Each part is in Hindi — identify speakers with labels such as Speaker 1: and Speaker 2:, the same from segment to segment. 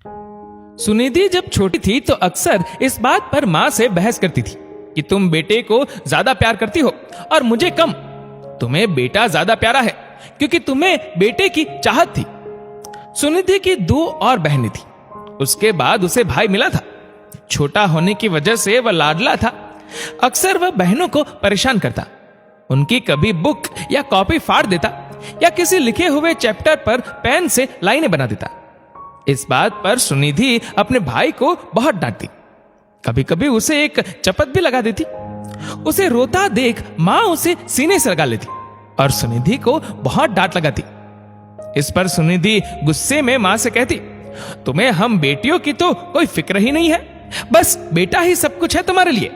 Speaker 1: सुनिधि जब छोटी थी तो अक्सर इस बात पर माँ से बहस करती थी कि तुम बेटे को ज्यादा प्यार करती हो और मुझे कम। तुम्हें बेटा ज्यादा प्यारा है क्योंकि तुम्हें बेटे की चाहत थी। सुनिधि की 2 और बहनें थी। उसके बाद उसे भाई मिला था। छोटा होने की वजह से वह लाडला था। अक्सर वह बहनों को परेशान करता, उनकी कभी बुक या कॉपी फाड़ देता या किसी लिखे हुए चैप्टर पर पेन से लाइनें बना देता। इस बात पर सुनिधि अपने भाई को बहुत डांटती। कभी कभी उसे एक चपत भी लगा देती। उसे रोता देख मां उसे सीने से लगा लेती और सुनिधि को बहुत डांट लगाती। इस पर सुनिधि गुस्से में मां से कहती, तुम्हें हम बेटियों की तो कोई फिक्र ही नहीं है, बस बेटा ही सब कुछ है तुम्हारे लिए।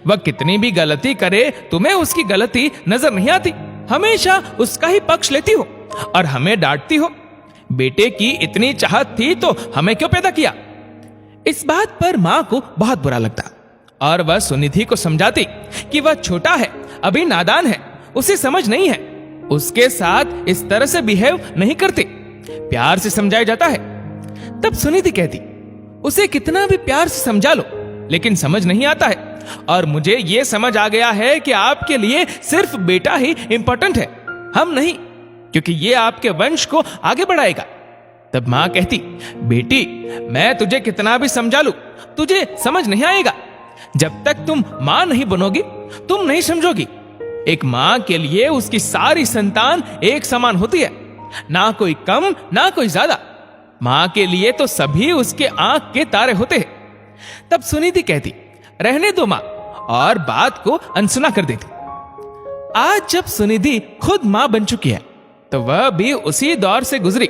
Speaker 1: वह कितनी भी गलती करे तुम्हें उसकी गलती नजर नहीं आती, हमेशा उसका ही पक्ष लेती हो और हमें डांटती हो। बेटे की इतनी चाहत थी तो हमें क्यों पैदा किया। इस बात पर मां को बहुत बुरा लगता और वह सुनिधि को समझाती कि वह छोटा है, अभी नादान है, उसे समझ नहीं है, उसके साथ इस तरह से बिहेव नहीं करते, प्यार से समझाया जाता है। तब सुनिधि कहती, उसे कितना भी प्यार से समझा लो लेकिन समझ नहीं आता है और मुझे यह समझ आ गया है कि आपके लिए सिर्फ बेटा ही इंपॉर्टेंट है, हम नहीं, क्योंकि ये आपके वंश को आगे बढ़ाएगा। तब मां कहती, बेटी मैं तुझे कितना भी समझा लूं तुझे समझ नहीं आएगा। जब तक तुम मां नहीं बनोगी तुम नहीं समझोगी। एक मां के लिए उसकी सारी संतान एक समान होती है, ना कोई कम ना कोई ज्यादा। मां के लिए तो सभी उसके आंख के तारे होते हैं। तब सुनिधि कहती, रहने दो मां, और बात को अनसुना कर देती। आज जब सुनिधि खुद मां बन चुकी है तो वह भी उसी दौर से गुजरी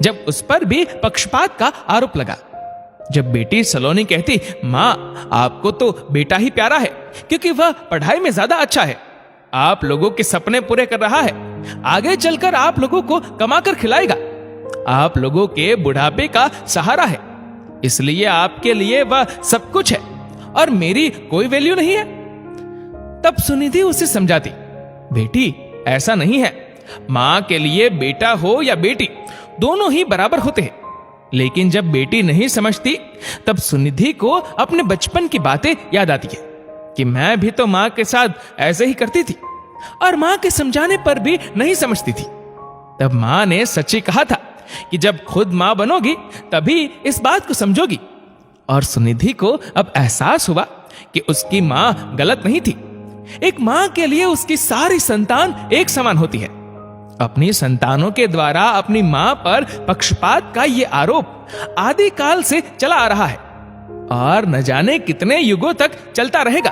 Speaker 1: जब उस पर भी पक्षपात का आरोप लगा। जब बेटी सलोनी कहती, मां आपको तो बेटा ही प्यारा है क्योंकि वह पढ़ाई में ज्यादा अच्छा है, आप लोगों के सपने पूरे कर रहा है, आगे चलकर आप लोगों को कमाकर खिलाएगा, आप लोगों के बुढ़ापे का सहारा है, इसलिए आपके लिए वह सब कुछ है और मेरी कोई वैल्यू नहीं है। तब सुनिधि उसे समझाती, बेटी ऐसा नहीं है, मां के लिए बेटा हो या बेटी दोनों ही बराबर होते हैं। लेकिन जब बेटी नहीं समझती तब सुनिधि को अपने बचपन की बातें याद आती है कि मैं भी तो मां के साथ ऐसे ही करती थी और मां के समझाने पर भी नहीं समझती थी। तब मां ने सच्ची कहा था कि जब खुद मां बनोगी तभी इस बात को समझोगी। और सुनिधि को अब एहसास हुआ कि उसकी मां गलत नहीं थी। एक मां के लिए उसकी सारी संतान एक समान होती है। अपनी संतानों के द्वारा अपनी मां पर पक्षपात का यह आरोप आदिकाल से चला आ रहा है और न जाने कितने युगों तक चलता रहेगा।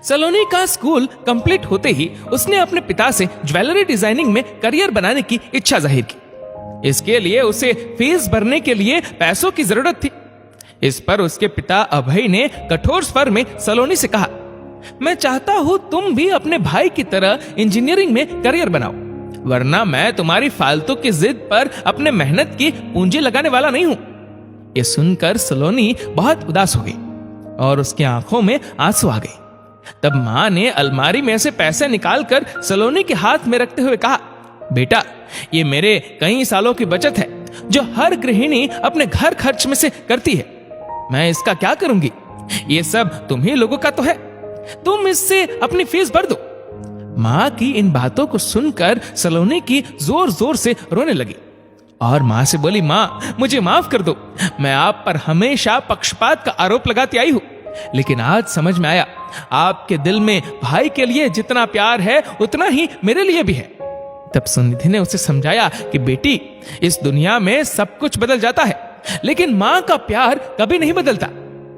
Speaker 1: सलोनी का स्कूल कंप्लीट होते ही उसने अपने पिता से ज्वेलरी डिजाइनिंग में करियर बनाने की इच्छा जाहिर की। इसके लिए उसे फीस भरने के लिए पैसों की जरूरत थी। इस पर उसके पिता अभय ने कठोर स्वर में सलोनी से कहा, मैं चाहता हूं तुम भी अपने भाई की तरह इंजीनियरिंग में करियर बनाओ, वरना मैं तुम्हारी फालतू की जिद पर अपने मेहनत की पूंजी लगाने वाला नहीं हूं। यह सुनकर सलोनी बहुत उदास हो गई और उसकी आंखों में आंसू आ गए। तब मां ने अलमारी में से पैसे निकालकर सलोनी के हाथ में रखते हुए कहा, बेटा ये मेरे कई सालों की बचत है जो हर गृहिणी अपने घर खर्च में से करती है। मैं इसका क्या करूंगी, ये सब तुम ही लोगों का तो है, तुम इससे अपनी फीस भर दो। मां की इन बातों को सुनकर सलोनी की जोर जोर से रोने लगी और मां से बोली, मां मुझे माफ कर दो, मैं आप पर हमेशा पक्षपात का आरोप लगाती आई हूं, लेकिन आज समझ में आया आपके दिल में भाई के लिए जितना प्यार है उतना ही मेरे लिए भी है। तब सुनिधि ने उसे समझाया कि बेटी इस दुनिया में सब कुछ बदल जाता है लेकिन मां का प्यार कभी नहीं बदलता,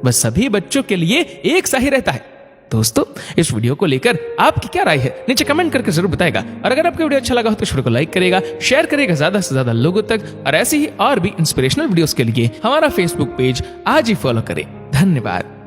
Speaker 1: वह सभी बच्चों के लिए एक सा ही रहता है। दोस्तों इस वीडियो को लेकर आपकी क्या राय है नीचे कमेंट करके जरूर बताएगा और अगर आपको वीडियो अच्छा लगा हो तो इस वीडियो को लाइक करेगा, शेयर करेगा ज्यादा से ज्यादा लोगों तक और ऐसे ही और भी इंस्पिरेशनल वीडियोस के लिए हमारा फेसबुक पेज आज ही फॉलो करें। धन्यवाद।